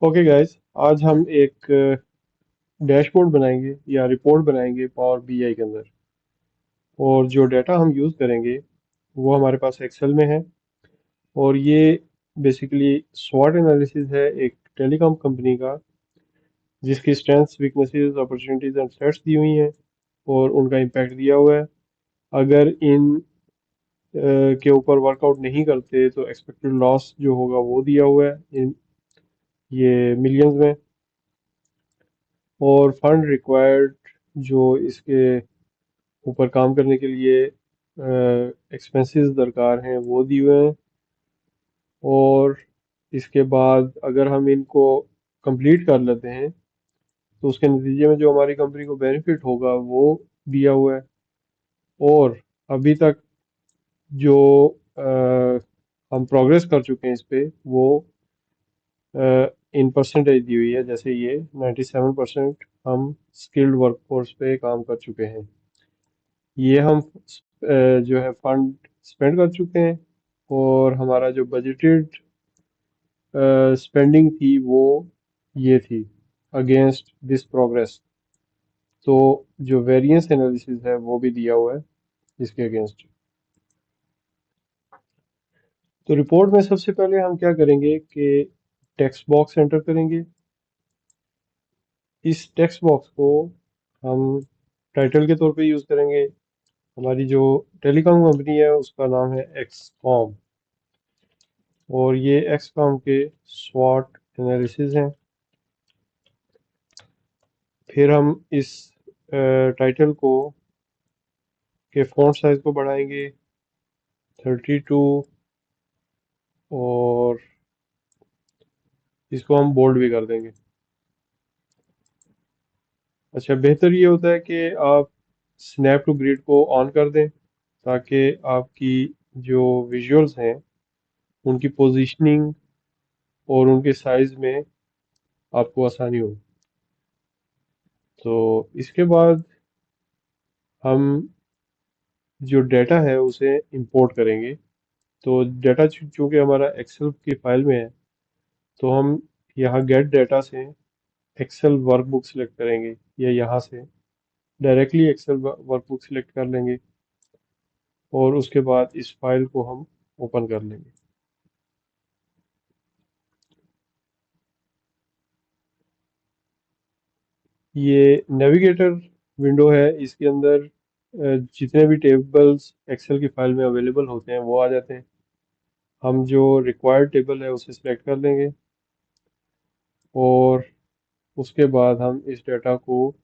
Okay guys, आज हम एक डैशबोर्ड बनाएंगे या रिपोर्ट बनाएंगे पावर बीआई के अंदर। और जो डाटा हम यूज़ करेंगे वो हमारे पास एक्सेल में है। और ये बेसिकली स्वॉट एनालिसिस है एक टेलीकॉम कंपनी का, जिसकी strengths, weaknesses, opportunities and threats दी हुई हैं और उनका इम्पैक्ट दिया हुआ है। अगर इन के ऊपर वर्कआउट नहीं करते तो एक्सपेक्टेड लॉस जो होगा वो दिया हुआ है इन ये मिलियंस में। और फंड रिक्वायर्ड जो इसके ऊपर काम करने के लिए एक्सपेंसेस दरकार हैं वो दिए हुए हैं। और इसके बाद अगर हम इनको कंप्लीट कर लेते हैं तो उसके नतीजे में जो हमारी कंपनी को बेनिफिट होगा वो दिया हुआ है। और अभी तक जो हम प्रोग्रेस कर चुके हैं इस पे वो इन परसेंटेज दी हुई है। जैसे ये 97% हम स्किल्ड वर्कफोर्स पे काम कर चुके हैं। ये हम जो है फंड स्पेंड कर चुके हैं। और हमारा जो बजटेड स्पेंडिंग थी वो ये थी अगेंस्ट दिस प्रोग्रेस। तो जो वेरिएंस एनालिसिस है वो भी दिया हुआ है इसके अगेंस्ट। तो रिपोर्ट में सबसे पहले हम क्या करेंगे कि टेक्स्ट बॉक्स एंटर करेंगे। इस टेक्स्ट बॉक्स को हम टाइटल के तौर पे यूज़ करेंगे। हमारी जो टेलीकॉम कंपनी है उसका नाम है एक्सकॉम, और ये एक्सकॉम के स्वॉट एनालिसिस हैं। फिर हम इस टाइटल को के फॉन्ट साइज को बढ़ाएंगे 32, और इसको हम बोल्ड भी कर देंगे। अच्छा, बेहतर ये होता है कि आप स्नैप टू ग्रिड को ऑन कर दें ताकि आपकी जो विजुअल्स हैं उनकी पोजीशनिंग और उनके साइज में आपको आसानी हो। तो इसके बाद हम जो डाटा है उसे इंपोर्ट करेंगे। तो डाटा चूंकि हमारा एक्सेल की फाइल में है तो हम यहाँ गेट डाटा से एक्सेल वर्कबुक सिलेक्ट करेंगे, या यहाँ से डायरेक्टली एक्सेल वर्कबुक सिलेक्ट कर लेंगे। और उसके बाद इस फाइल को हम ओपन कर लेंगे। ये नेविगेटर विंडो है, इसके अंदर जितने भी टेबल्स एक्सेल की फाइल में अवेलेबल होते हैं वो आ जाते हैं। हम जो रिक्वायर्ड टेबल है उसे सिलेक्ट कर लेंगे, और उसके बाद हम इस डाटा को,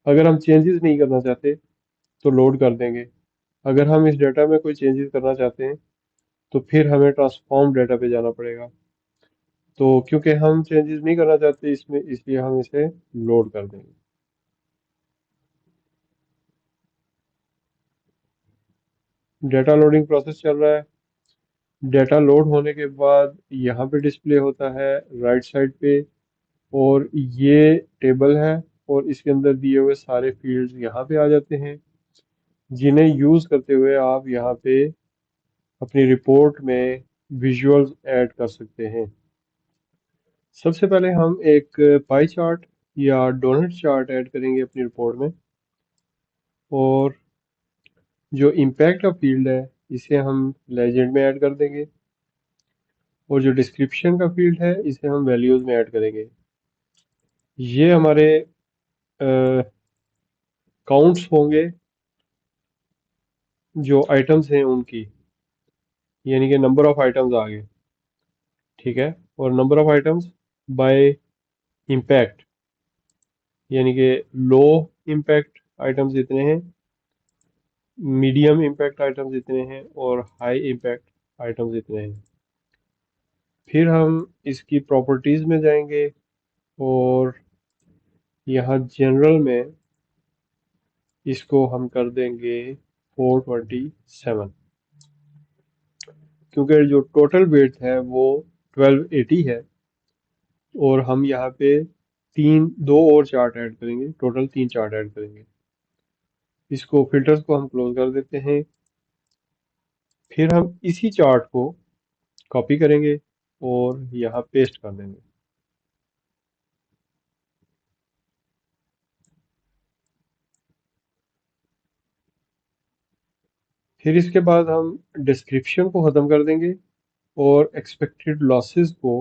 अगर हम चेंजेस नहीं करना चाहते तो लोड कर देंगे। अगर हम इस डाटा में कोई चेंजेस करना चाहते हैं तो फिर हमें ट्रांसफॉर्म डाटा पे जाना पड़ेगा। तो क्योंकि हम चेंजेस नहीं करना चाहते इसमें, इसलिए हम इसे लोड कर देंगे। डाटा लोडिंग प्रोसेस चल रहा है। डाटा लोड होने के बाद यहाँ पे डिस्प्ले होता है राइट साइड पे, और ये टेबल है। और इसके अंदर दिए हुए सारे फील्ड्स यहाँ पे आ जाते हैं, जिन्हें यूज़ करते हुए आप यहाँ पे अपनी रिपोर्ट में विजुअल्स ऐड कर सकते हैं। सबसे पहले हम एक पाई चार्ट या डोनट चार्ट ऐड करेंगे अपनी रिपोर्ट में। और जो इम्पैक्ट का फील्ड है इसे हम लेजेंड में ऐड कर देंगे, और जो डिस्क्रिप्शन का फील्ड है इसे हम वैल्यूज़ में ऐड करेंगे। ये हमारे काउंट्स होंगे जो आइटम्स हैं उनकी, यानी कि नंबर ऑफ आइटम्स आ गए। ठीक है। और number of items by impact, यानी कि लो इम्पैक्ट आइटम्स इतने हैं, मीडियम इम्पैक्ट आइटम्स इतने हैं, और हाई इम्पैक्ट आइटम्स इतने हैं। फिर हम इसकी प्रॉपर्टीज में जाएंगे, और यहाँ जनरल में इसको हम कर देंगे 427, क्योंकि जो टोटल वेट है वो 1280 है। और हम यहाँ पे दो और चार्ट ऐड करेंगे, टोटल 3 चार्ट ऐड करेंगे। इसको फिल्टर्स को हम क्लोज कर देते हैं। फिर हम इसी चार्ट को कॉपी करेंगे और यहाँ पेस्ट कर देंगे। फिर इसके बाद हम डिस्क्रिप्शन को ख़त्म कर देंगे और एक्सपेक्टेड लॉसेस को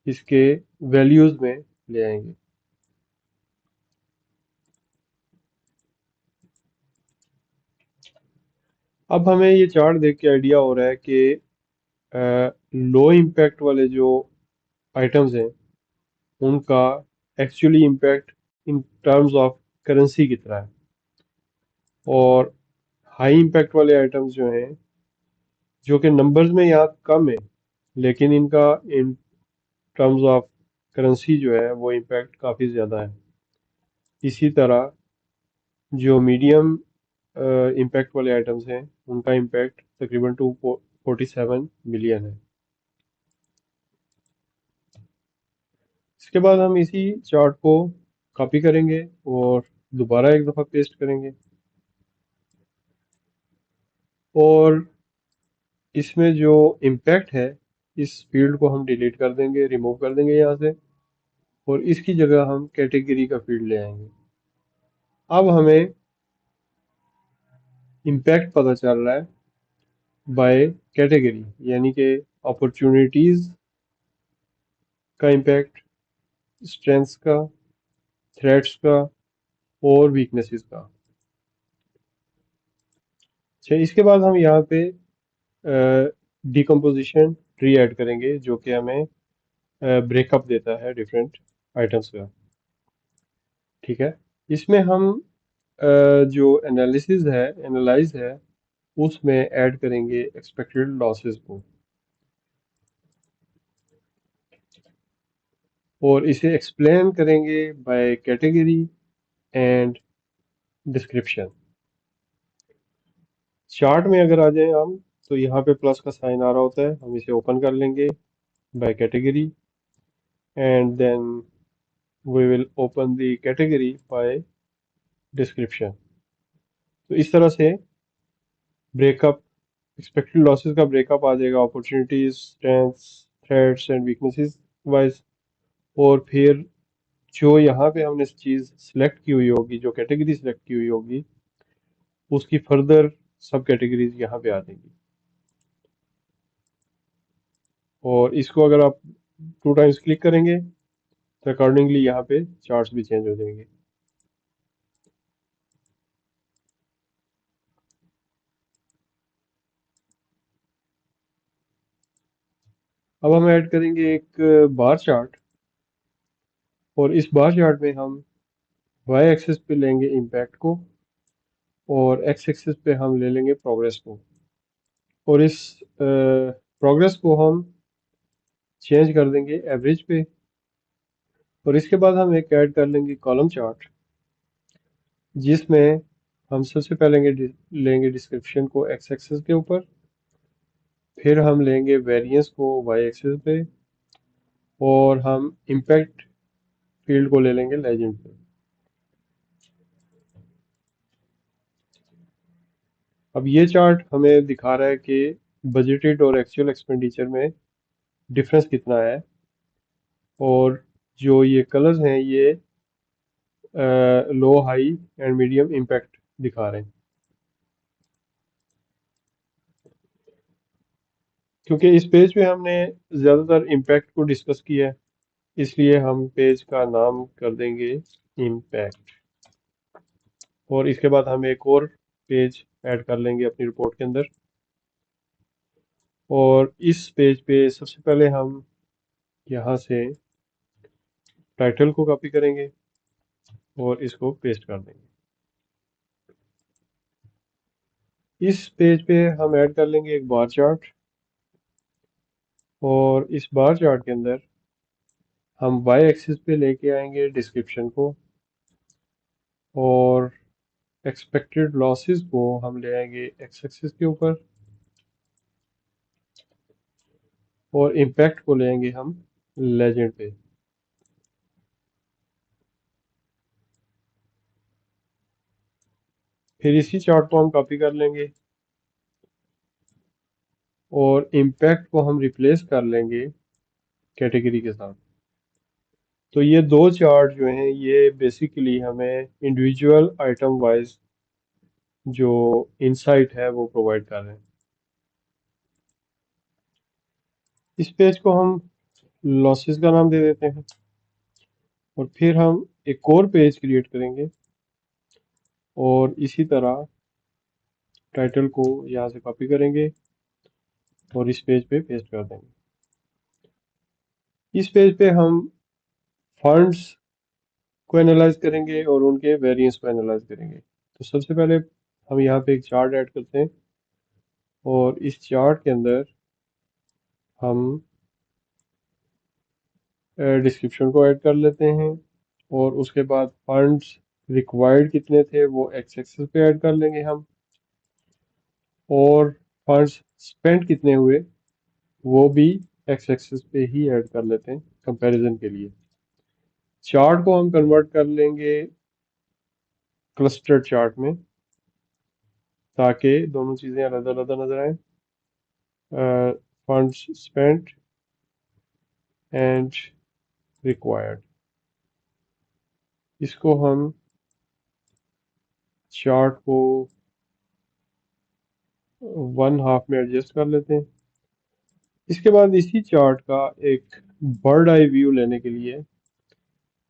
इसके वैल्यूज़ में ले आएंगे। अब हमें ये चार्ट देख के आइडिया हो रहा है कि लो इम्पैक्ट वाले जो आइटम्स हैं उनका actually impact in terms of currency कितना है, और हाई इम्पैक्ट वाले आइटम्स जो हैं जो कि नंबर्स में यहाँ कम है लेकिन इनका इन टर्म्स ऑफ करेंसी जो है वो इम्पैक्ट काफ़ी ज़्यादा है। इसी तरह जो मीडियम इम्पैक्ट वाले आइटम्स हैं उनका इम्पैक्ट तकरीबन 247 मिलियन है। इसके बाद हम इसी चार्ट को कॉपी करेंगे और दोबारा एक दफ़ा पेस्ट करेंगे, और इसमें जो इम्पैक्ट है इस फील्ड को हम डिलीट कर देंगे, रिमूव कर देंगे यहाँ से, और इसकी जगह हम कैटेगरी का फील्ड ले आएंगे। अब हमें इम्पैक्ट पता चल रहा है बाय कैटेगरी, यानी कि अपॉर्चुनिटीज़ का इम्पैक्ट, स्ट्रेंथ्स का, थ्रेट्स का और वीकनेसेस का। अच्छा, इसके बाद हम यहाँ पे डिकम्पोजिशन ट्री ऐड करेंगे जो कि हमें ब्रेकअप देता है डिफरेंट आइटम्स का। ठीक है, इसमें हम जो एनालिसिस है, एनालाइज है, उसमें ऐड करेंगे एक्सपेक्टेड लॉसेस को, और इसे एक्सप्लेन करेंगे bye category and description. Chart में अगर आ जाए हम, तो यहाँ पे प्लस का साइन आ रहा होता है, हम इसे ओपन कर लेंगे by category, and then we will open the category by description. तो इस तरह से ब्रेकअप, एक्सपेक्टेड लॉसेस का ब्रेकअप आ जाएगा opportunities, strengths, threats and weaknesses wise. और फिर जो यहाँ पे हमने चीज़ सिलेक्ट की हुई होगी, जो कैटेगरी सिलेक्ट की हुई होगी, उसकी फर्दर सब कैटेगरीज यहाँ पे आ जाएंगी, और इसको अगर आप 2 टाइम्स क्लिक करेंगे तो अकॉर्डिंगली यहाँ पे चार्ट्स भी चेंज हो जाएंगे। अब हम ऐड करेंगे एक बार चार्ट, और इस बार चार्ट में हम वाई एक्सिस पे लेंगे इम्पैक्ट को, और एक्स एक्सिस पे हम ले लेंगे प्रोग्रेस को, और इस प्रोग्रेस को हम चेंज कर देंगे एवरेज पे। और इसके बाद हम एक ऐड कर लेंगे कॉलम चार्ट, जिसमें हम सबसे पहले लेंगे डिस्क्रिप्शन को एक्स एक्सिस के ऊपर, फिर हम लेंगे वेरिएंस को वाई एक्सिस पे, और हम इम्पैक्ट फील्ड को ले लेंगे लेजेंड पे। अब ये चार्ट हमें दिखा रहा है कि बजटेड और एक्चुअल एक्सपेंडिचर में डिफरेंस कितना है, और जो ये कलर्स हैं ये लो, हाई एंड मीडियम इम्पैक्ट दिखा रहे हैं। क्योंकि इस पेज पे हमने ज़्यादातर इम्पैक्ट को डिस्कस किया है, इसलिए हम पेज का नाम कर देंगे इम्पैक्ट, और इसके बाद हम एक और पेज ऐड कर लेंगे अपनी रिपोर्ट के अंदर, और इस पेज पे सबसे पहले हम यहाँ से टाइटल को कॉपी करेंगे और इसको पेस्ट कर देंगे। इस पेज पे हम ऐड कर लेंगे एक बार चार्ट, और इस बार चार्ट के अंदर हम वाई एक्सिस पे लेके आएंगे डिस्क्रिप्शन को, और एक्सपेक्टेड लॉसेस को हम ले आएंगे एक्स एक्सिस के ऊपर, और इम्पैक्ट को ले आएंगे हम लेजेंड पे। फिर इसी चार्ट को हम कॉपी कर लेंगे और इम्पैक्ट को हम रिप्लेस कर लेंगे कैटेगरी के साथ। तो ये दो चार्ट जो हैं ये बेसिकली हमें इंडिविजुअल आइटम वाइज जो इंसाइट है वो प्रोवाइड कर रहे हैं। इस पेज को हम लॉसेस का नाम दे देते हैं और फिर हम एक और पेज क्रिएट करेंगे और इसी तरह टाइटल को यहाँ से कॉपी करेंगे और इस पेज पे पेस्ट कर देंगे। इस पेज पे हम फंड्स को एनालाइज करेंगे और उनके वेरिएंस को एनालाइज करेंगे। तो सबसे पहले हम यहाँ पे एक चार्ट ऐड करते हैं और इस चार्ट के अंदर हम डिस्क्रिप्शन को ऐड कर लेते हैं और उसके बाद फंड्स रिक्वायर्ड कितने थे वो एक्स एक्सिस पे ऐड कर लेंगे हम, और फंड्स स्पेंट कितने हुए वो भी एक्स एक्सिस पे ही ऐड कर लेते हैं कंपैरिजन के लिए। चार्ट को हम कन्वर्ट कर लेंगे क्लस्टर चार्ट में ताकि दोनों चीज़ें अलग अलग नजर आए, फंड्स स्पेंट एंड रिक्वायर्ड। इसको हम चार्ट को 1/2 में एडजस्ट कर लेते हैं। इसके बाद इसी चार्ट का एक बर्ड आई व्यू लेने के लिए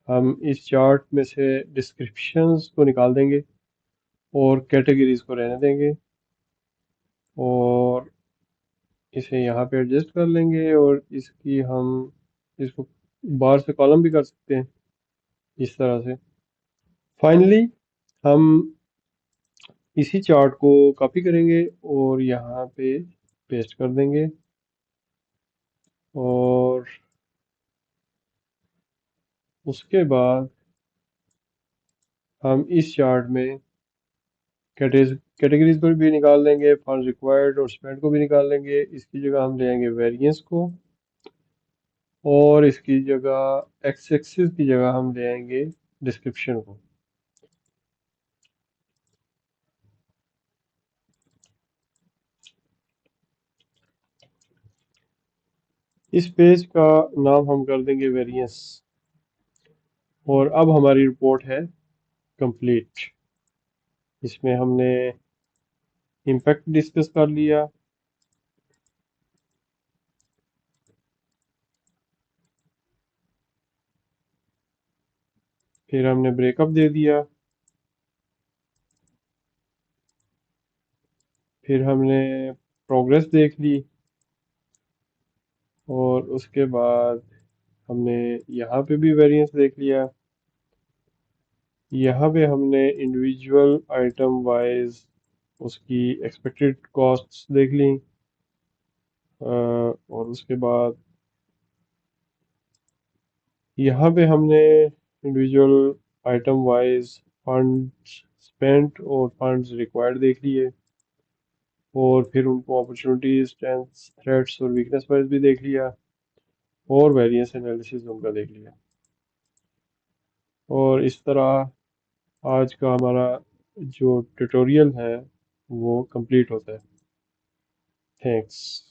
हम इस चार्ट में से डिस्क्रिप्शंस को निकाल देंगे और कैटेगरीज को रहने देंगे और इसे यहाँ पे एडजस्ट कर लेंगे और इसकी हम इसको बाहर से कॉलम भी कर सकते हैं इस तरह से। फाइनली हम इसी चार्ट को कॉपी करेंगे और यहाँ पे पेस्ट कर देंगे और उसके बाद हम इस चार्ट में कैटेगरीज को भी निकाल देंगे, फंड रिक्वायर्ड और स्पेंड को भी निकाल देंगे। इसकी जगह हम ले आएंगे वेरिएंस को और इसकी जगह एक्स एक्सिस की जगह हम ले आएंगे डिस्क्रिप्शन को। इस पेज का नाम हम कर देंगे वेरिएंस और अब हमारी रिपोर्ट है कंप्लीट। इसमें हमने इम्पैक्ट डिस्कस कर लिया, फिर हमने ब्रेकअप दे दिया, फिर हमने प्रोग्रेस देख ली और उसके बाद हमने यहाँ पे भी वेरिएंस देख लिया। यहाँ पे हमने इंडिविजुअल आइटम वाइज उसकी एक्सपेक्टेड कॉस्ट्स देख ली और उसके बाद यहाँ पे हमने individual item wise funds spent और फंड्स रिक्वायर्ड देख लिए और फिर उनको अपॉर्चुनिटीज स्ट्रेंथ्स थ्रेट्स और वीकनेस वाइज भी देख लिया और वेरिएंस एनालिसिस उनका देख लिया। और इस तरह आज का हमारा जो ट्यूटोरियल है वो कंप्लीट होता है। थैंक्स।